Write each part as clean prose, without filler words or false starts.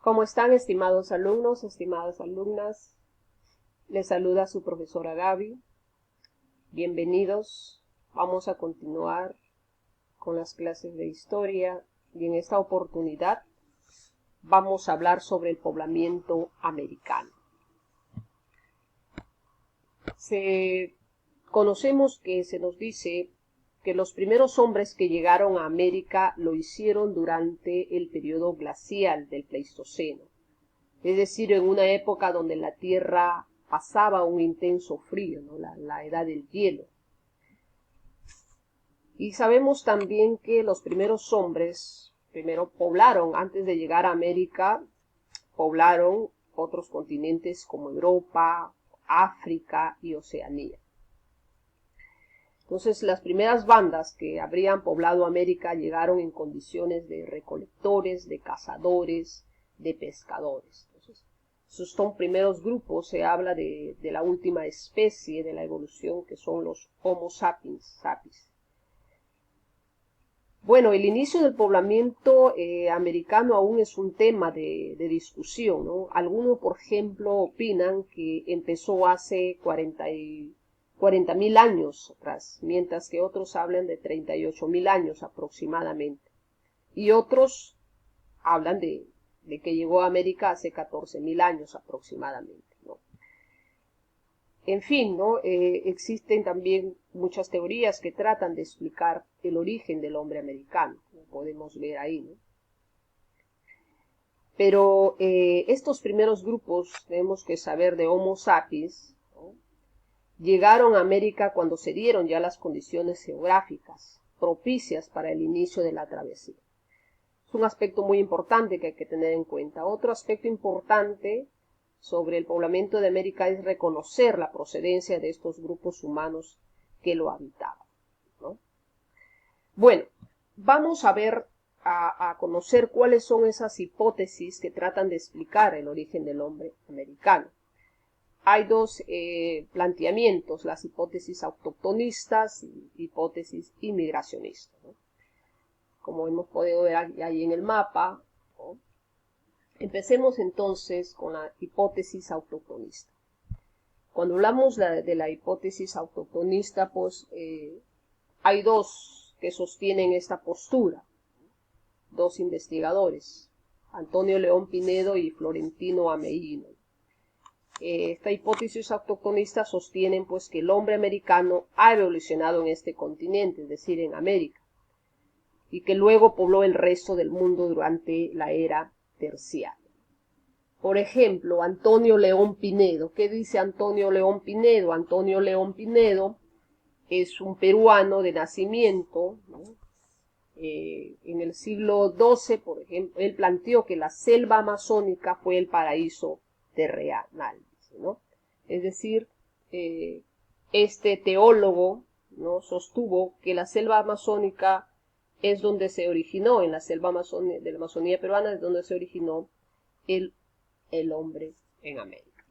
¿Cómo están, estimados alumnos, estimadas alumnas? Les saluda su profesora Gaby. Bienvenidos. Vamos a continuar con las clases de historia y en esta oportunidad vamos a hablar sobre el poblamiento americano. Conocemos que se nos dice que los primeros hombres que llegaron a América lo hicieron durante el periodo glacial del Pleistoceno, es decir, en una época donde la Tierra pasaba un intenso frío, ¿no? La edad del hielo. Y sabemos también que los primeros hombres, primero poblaron, antes de llegar a América, poblaron otros continentes como Europa, África y Oceanía. Entonces, las primeras bandas que habrían poblado América llegaron en condiciones de recolectores, de cazadores, de pescadores. Entonces, esos son primeros grupos, se habla de la última especie de la evolución, que son los Homo sapiens. Bueno, el inicio del poblamiento americano aún es un tema de discusión, ¿no? Algunos, por ejemplo, opinan que empezó hace 40.000 años atrás, mientras que otros hablan de 38.000 años aproximadamente. Y otros hablan de que llegó a América hace 14.000 años aproximadamente, ¿no? En fin, ¿no? Existen también muchas teorías que tratan de explicar el origen del hombre americano, como podemos ver ahí, ¿no? Pero estos primeros grupos, tenemos que saber, de Homo sapiens, ¿no? Llegaron a América cuando se dieron ya las condiciones geográficas propicias para el inicio de la travesía. Es un aspecto muy importante que hay que tener en cuenta. Otro aspecto importante sobre el poblamiento de América es reconocer la procedencia de estos grupos humanos que lo habitaban, ¿no? Bueno, vamos a ver, a conocer cuáles son esas hipótesis que tratan de explicar el origen del hombre americano. Hay dos planteamientos, las hipótesis autoctonistas y hipótesis inmigracionistas, ¿no? Como hemos podido ver ahí en el mapa, ¿no? Empecemos entonces con la hipótesis autoctonista. Cuando hablamos de la hipótesis autoctonista, pues hay dos que sostienen esta postura, dos investigadores, Antonio León Pinedo y Florentino Ameghino. Esta hipótesis autoctonista sostienen pues que el hombre americano ha evolucionado en este continente, es decir, en América, y que luego pobló el resto del mundo durante la era terciaria. Por ejemplo, Antonio León Pinedo. ¿Qué dice Antonio León Pinedo? Antonio León Pinedo es un peruano de nacimiento, ¿no? En el siglo XII, por ejemplo, él planteó que la selva amazónica fue el paraíso terrenal, ¿no? Es decir, este teólogo, ¿no?, sostuvo que la selva amazónica es donde se originó, en la selva de la Amazonía peruana es donde se originó el hombre en América.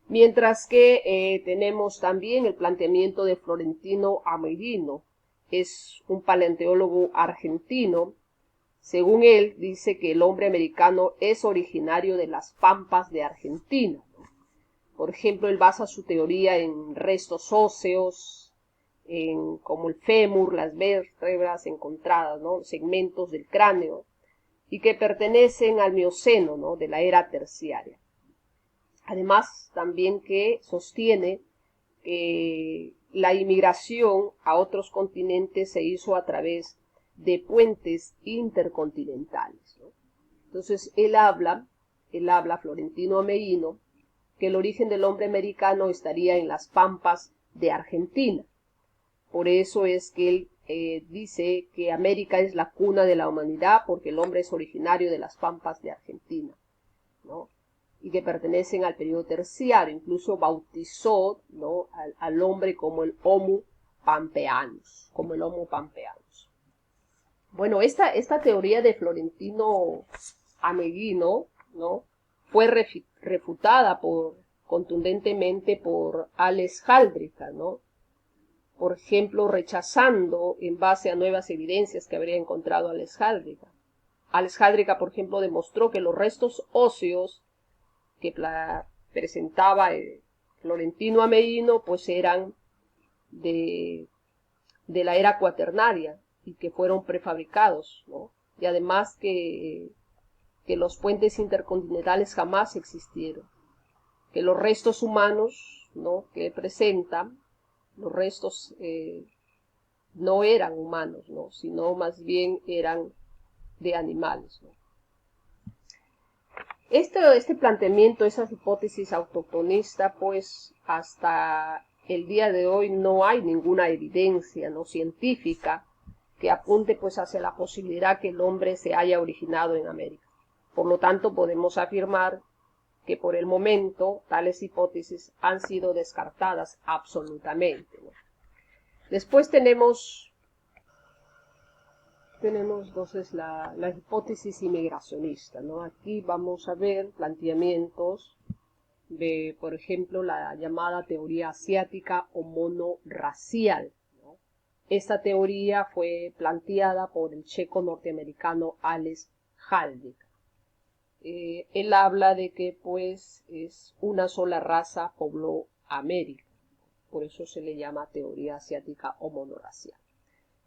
Mientras que tenemos también el planteamiento de Florentino Ameghino, es un paleontólogo argentino. Según él, dice que el hombre americano es originario de las pampas de Argentina, ¿no? Por ejemplo, él basa su teoría en restos óseos, como el fémur, las vértebras encontradas, ¿no?, segmentos del cráneo, y que pertenecen al Mioceno, ¿no?, de la era terciaria. Además, también que sostiene que la inmigración a otros continentes se hizo a través de puentes intercontinentales, ¿no? Entonces, él habla, Florentino Ameghino, que el origen del hombre americano estaría en las pampas de Argentina. Por eso es que él dice que América es la cuna de la humanidad, porque el hombre es originario de las pampas de Argentina, ¿no?, y que pertenecen al periodo terciario. Incluso bautizó, ¿no?, al hombre como el Homo pampeanus, Bueno, esta teoría de Florentino Ameghino, ¿no?, fue refutada contundentemente por Alex Haldrika, ¿no?, por ejemplo, rechazando en base a nuevas evidencias que habría encontrado Alex Haldrika. Ales-Haldrika, por ejemplo, demostró que los restos óseos que presentaba Florentino Amerino, pues eran de la era cuaternaria y que fueron prefabricados, ¿no? Y además que los puentes intercontinentales jamás existieron, que los restos humanos, ¿no?, que presentan, los restos no eran humanos, ¿no?, sino más bien eran de animales, ¿no? Este planteamiento, esa hipótesis autoctonista, pues hasta el día de hoy no hay ninguna evidencia, ¿no?, científica que apunte pues hacia la posibilidad que el hombre se haya originado en América. Por lo tanto, podemos afirmar que por el momento tales hipótesis han sido descartadas absolutamente, ¿no? Después tenemos entonces la hipótesis inmigracionista, ¿no? Aquí vamos a ver planteamientos de, por ejemplo, la llamada teoría asiática o monorracial, ¿no? Esta teoría fue planteada por el checo norteamericano Ales-Haldrika. Él habla de que pues es una sola raza pobló América, por eso se le llama teoría asiática o monorracial.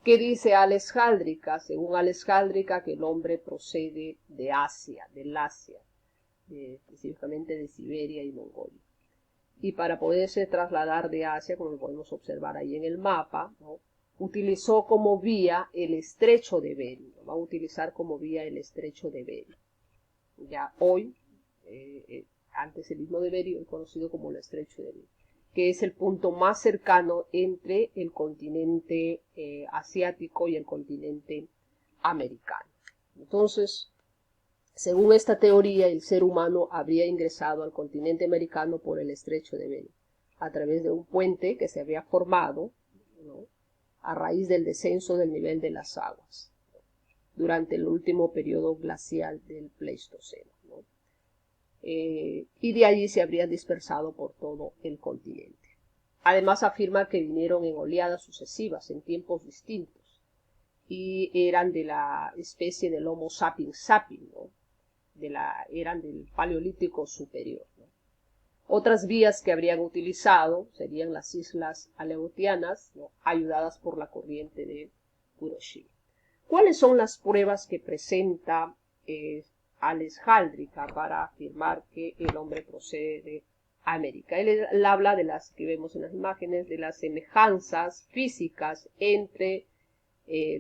¿Qué dice Ales-Haldrika? Según Ales-Haldrika, que el hombre procede de Asia, del Asia, específicamente de Siberia y Mongolia. Y para poderse trasladar de Asia, como lo podemos observar ahí en el mapa, ¿no?, utilizó como vía el estrecho de Bering, ¿no? Va a utilizar como vía el estrecho de Bering. Ya hoy, antes el istmo de Bering, conocido como el estrecho de Bering, que es el punto más cercano entre el continente asiático y el continente americano. Entonces, según esta teoría, el ser humano habría ingresado al continente americano por el estrecho de Bering, a través de un puente que se había formado, ¿no?, a raíz del descenso del nivel de las aguas, ¿no?, durante el último periodo glacial del Pleistoceno, ¿no? Y de allí se habrían dispersado por todo el continente. Además afirma que vinieron en oleadas sucesivas, en tiempos distintos, y eran de la especie del Homo sapiens sapiens, ¿no?, eran del Paleolítico superior, ¿no? Otras vías que habrían utilizado serían las islas Aleutianas, ¿no?, ayudadas por la corriente de Kuroshima. ¿Cuáles son las pruebas que presenta Ales-Haldrika para afirmar que el hombre procede de América? Él habla de las que vemos en las imágenes, de las semejanzas físicas entre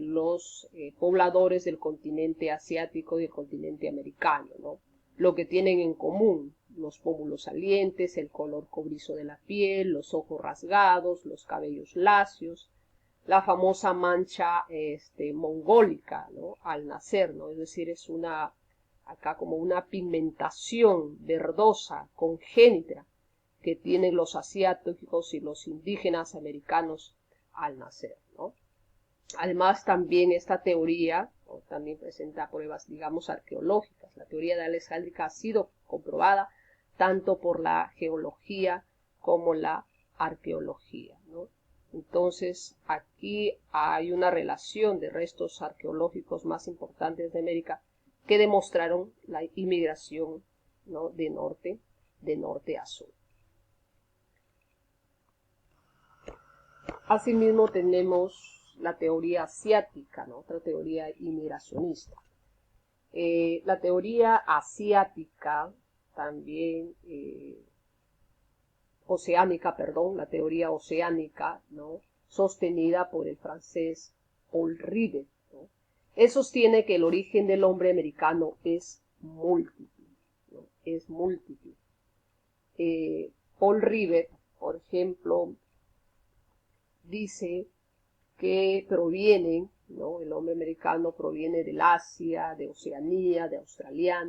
los pobladores del continente asiático y del continente americano, ¿no? Lo que tienen en común: los pómulos salientes, el color cobrizo de la piel, los ojos rasgados, los cabellos lacios, la famosa mancha mongólica, ¿no?, al nacer, ¿no? Es decir, es acá como una pigmentación verdosa, congénita, que tienen los asiáticos y los indígenas americanos al nacer, ¿no? Además, también esta teoría, ¿no?, también presenta pruebas, digamos, arqueológicas. La teoría de Ales-Haldrika ha sido comprobada tanto por la geología como la arqueología, ¿no? Entonces, aquí hay una relación de restos arqueológicos más importantes de América que demostraron la inmigración, ¿no?, de norte a sur. Asimismo, tenemos la teoría asiática, ¿no?, otra teoría inmigracionista. La teoría asiática también, la teoría oceánica, ¿no?, sostenida por el francés Paul Rivet, ¿no?, él sostiene que el origen del hombre americano es múltiple, ¿no?, es múltiple. Paul Rivet, por ejemplo, dice que provienen, ¿no?, el hombre americano proviene del Asia, de Oceanía, de Australia,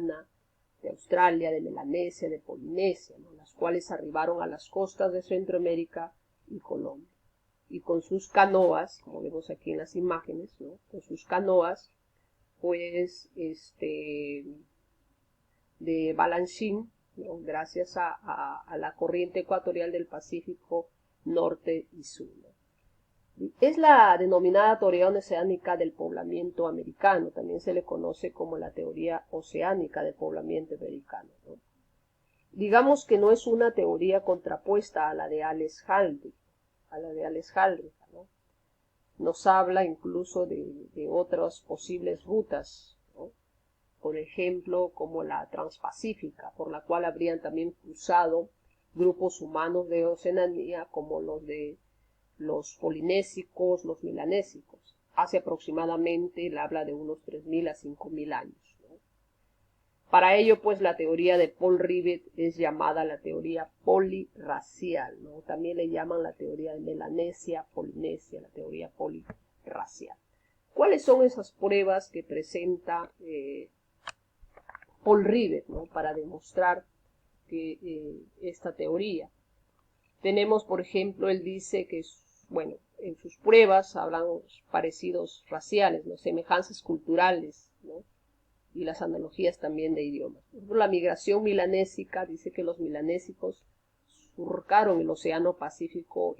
de Melanesia, de Polinesia, ¿no?, las cuales arribaron a las costas de Centroamérica y Colombia. Y con sus canoas, como vemos aquí en las imágenes, ¿no?, con sus canoas, pues, de Balanchine, ¿no?, gracias a la corriente ecuatorial del Pacífico norte y sur, ¿no? Es la denominada teoría oceánica del poblamiento americano, también se le conoce como la teoría oceánica del poblamiento americano, ¿no? Digamos que no es una teoría contrapuesta a la de Alex Haldane, ¿no? Nos habla incluso de otras posibles rutas, ¿no? Por ejemplo, como la transpacífica, por la cual habrían también cruzado grupos humanos de Oceanía, como los de los polinésicos, los melanésicos. Hace aproximadamente, él habla de unos 3.000 a 5.000 años, ¿no? Para ello, pues, la teoría de Paul Rivet es llamada la teoría polirracial, ¿no? También le llaman la teoría de Melanesia, Polinesia, la teoría polirracial. ¿Cuáles son esas pruebas que presenta Paul Rivet, ¿no? Para demostrar que esta teoría? Tenemos, por ejemplo, él dice que, bueno, en sus pruebas hablan parecidos raciales, ¿no? Semejanzas culturales, ¿no? Y las analogías también de idiomas. Por ejemplo, la migración milanésica dice que los milanésicos surcaron el Océano Pacífico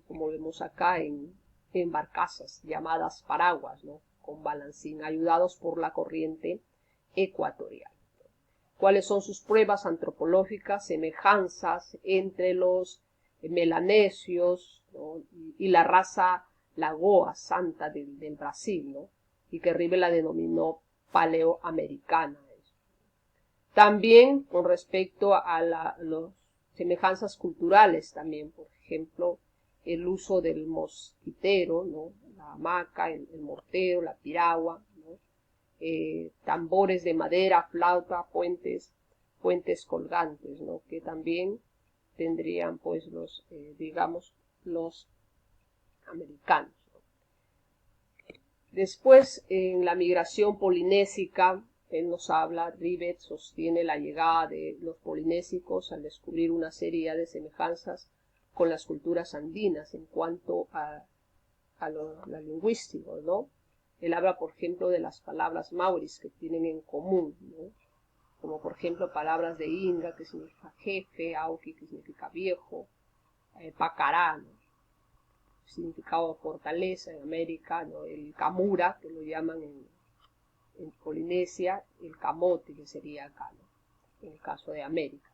como vemos acá, en barcazas llamadas paraguas, ¿no? Con balancín, ayudados por la corriente ecuatorial. ¿Cuáles son sus pruebas antropológicas? Semejanzas entre los melanesios, ¿no? y la raza Lagoa Santa del Brasil, ¿no? Y que Rive la denominó paleoamericana. También con respecto a las semejanzas culturales también, por ejemplo, el uso del mosquitero, ¿no? La hamaca, el mortero, la piragua, ¿no? Tambores de madera, flauta, puentes colgantes, ¿no? Que también tendrían, pues, digamos, los americanos, ¿no? Después, en la migración polinésica, él nos habla, Rivet sostiene la llegada de los polinésicos al descubrir una serie de semejanzas con las culturas andinas en cuanto a lo lingüístico, ¿no? Él habla, por ejemplo, de las palabras maoris que tienen en común, ¿no? Como por ejemplo palabras de Inga, que significa jefe, Auki, que significa viejo, Pacará, ¿no? Significado de fortaleza en América, ¿no? El Camura, que lo llaman en Polinesia, el Camote, que sería acá, ¿no? En el caso de América.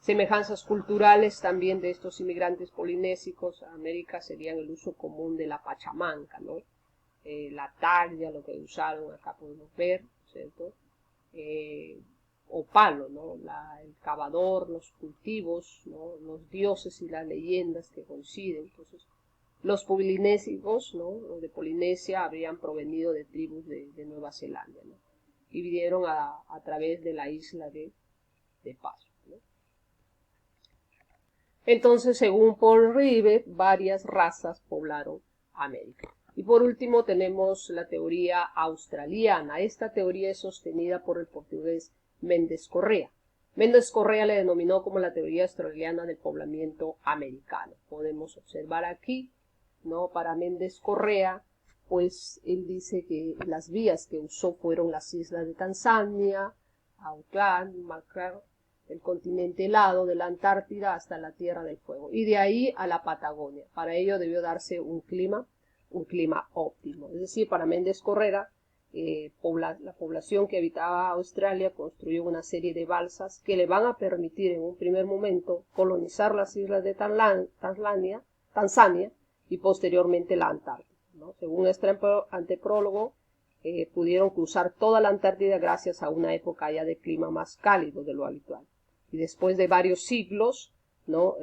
Semejanzas culturales también de estos inmigrantes polinésicos a América serían el uso común de la pachamanca, ¿no? La talla, lo que usaron, acá podemos ver, ¿cierto? O palo, ¿no? El cavador, los cultivos, ¿no? Los dioses y las leyendas que coinciden. Entonces, los polinésicos, ¿no? Los de Polinesia habrían provenido de tribus de Nueva Zelanda, ¿no? Y vinieron a través de la isla de Paso, ¿no? Entonces, según Paul Rivet, varias razas poblaron América. Y por último tenemos la teoría australiana. Esta teoría es sostenida por el portugués Méndez Correa. Méndez Correa le denominó como la teoría australiana del poblamiento americano. Podemos observar aquí, ¿no? Para Méndez Correa, pues él dice que las vías que usó fueron las islas de Tanzania, Auckland, Macrae, el continente helado de la Antártida hasta la Tierra del Fuego, y de ahí a la Patagonia. Para ello debió darse un clima óptimo. Es decir, para Méndez Correa, la población que habitaba Australia construyó una serie de balsas que le van a permitir en un primer momento colonizar las islas de Tanzania y posteriormente la Antártida, ¿no? Según este anteprólogo, pudieron cruzar toda la Antártida gracias a una época ya de clima más cálido de lo habitual. Y después de varios siglos, ¿no?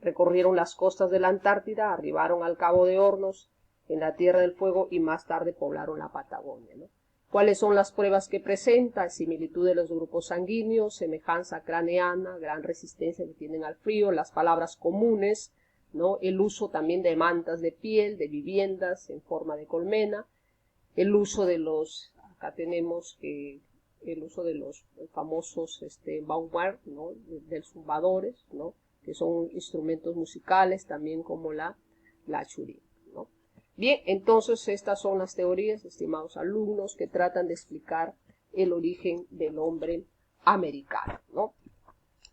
Recorrieron las costas de la Antártida, arribaron al Cabo de Hornos, en la Tierra del Fuego, y más tarde poblaron la Patagonia, ¿no? ¿Cuáles son las pruebas que presenta? Similitud de los grupos sanguíneos, semejanza craneana, gran resistencia que tienen al frío, las palabras comunes, ¿no? El uso también de mantas de piel, de viviendas en forma de colmena, el uso de acá tenemos el uso de los famosos baumar, ¿no? De zumbadores, ¿no? Que son instrumentos musicales, también como la churí, ¿no? Bien, entonces estas son las teorías, estimados alumnos, que tratan de explicar el origen del hombre americano, ¿no?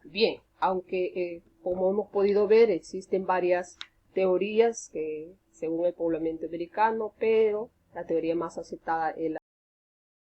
Bien, aunque como hemos podido ver, existen varias teorías que, según el poblamiento americano, pero la teoría más aceptada es